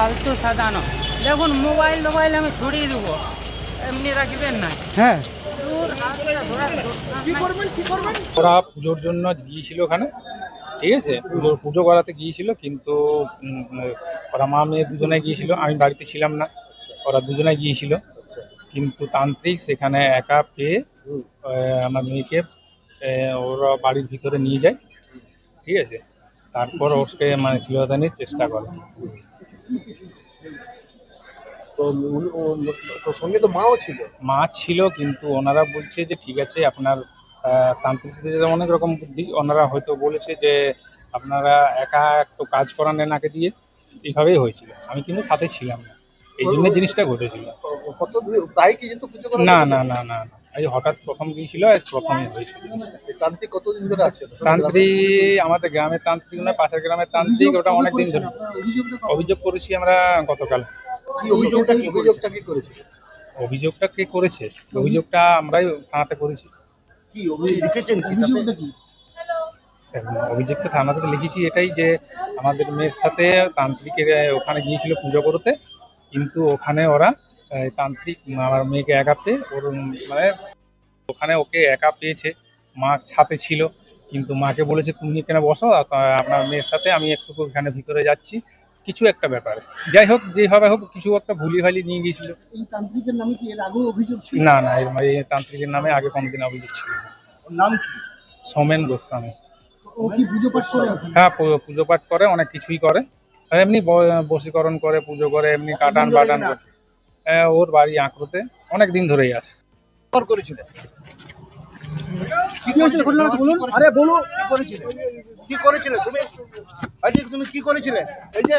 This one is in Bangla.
ফালতু সাজানো। দেখুন মোবাইল আমি ছড়িয়ে দেবো, এমনি রাখবেন না। হ্যাঁ, ওরা পুজোর জন্য গিয়েছিল ওখানে, ঠিক আছে, পুজো করাতে গিয়েছিল, কিন্তু ওরা মা মেয়ে দুজনে গিয়েছিল, আমি বাড়িতে ছিলাম না, ওরা দুজনে গিয়েছিল। কিন্তু তান্ত্রিক সেখানে একা পেয়ে আমার মেয়েকে ওরা বাড়ির ভিতরে নিয়ে যায়, ঠিক আছে, তারপর ওকে মানে শ্লীলতাহানির চেষ্টা করে। তো তোর সঙ্গে তো মাও ছিল। মা ছিল, কিন্তু ওনারা বলছে যে ঠিক আছে আপনার তান্ত্রিকদের অনেক রকম বুদ্ধি, ওনারা হয়তো বলেছে যে আপনারা একা একটু কাজ করান এনাকে দিয়ে, এইভাবেই হয়েছিল। আমি কিন্তু সাথে ছিলাম না, এই জন্য জিনিসটা ঘটেছিল। কত প্রায় কি যেত পুজো করা? না না না না না, এই হঠাৎ প্রথম গিয়েছিল, প্রথমই হয়েছিল জিনিসটা। এই তান্ত্রিক কতদিন ধরে আছে? তান্ত্রিক আমাদের গ্রামের তান্ত্রিক না, পাশের গ্রামের তান্ত্রিক, ওটা অনেক দিন ধরে। অভিযোগ করেছি আমরা গতকাল। কি অভিযোগটা কি করেছিল? অভিযোগটা কে করেছে? অভিযোগটা আমরাই থানাতে করেছি। কি অভিযোগ লিখেছেন? অভিযোগটা কি? অভিযোগটা থানাতে লিখেছি এটাই যে আমাদের মেয়ের সাথে তান্ত্রিকের ওখানে গিয়েছিল পুজো করতে, কিন্তু ওখানে ওরা তান্ত্রিক আমার মেয়েকে একা পেয়ে ওর মানে ওখানে ওকে একা পেয়েছে, মা ছাতে ছিল, কিন্তু মাকে বলেছে তুমি এখানে বসো, আপনার মেয়ের সাথে আমি একটু এখানে ভিতরে যাচ্ছি, কিছু একটা ব্যাপারে, যাই হোক যেভাবে হোক কিছু একটা ভুলি ভালি নিয়ে গিয়েছিল। এই তান্ত্রিকের নামে কি এর আগেও অভিযোগ ছিল? না না, এই তান্ত্রিকের নামে আগে কোনোদিন অভিযোগ ছিল না। ওর নাম কি? সোমেন গোস্বামী। ও কি পুজো পাঠ করে? হ্যাঁ, পুজো পাঠ করে, অনেক কিছুই করে, আর এমনি বশীকরণ করে, পুজো করে, এমনি কাটান বাটান করে। ওর বাড়ি আঁকড়োতে, অনেক দিন ধরেই আছে। করেছিলেন কি হয়েছিল ঘটনাটা বলুন? আরে বলো কি করেছিলে? কি করেছিলে তুমি? আজকে তুমি কি করেছিলে? এই যে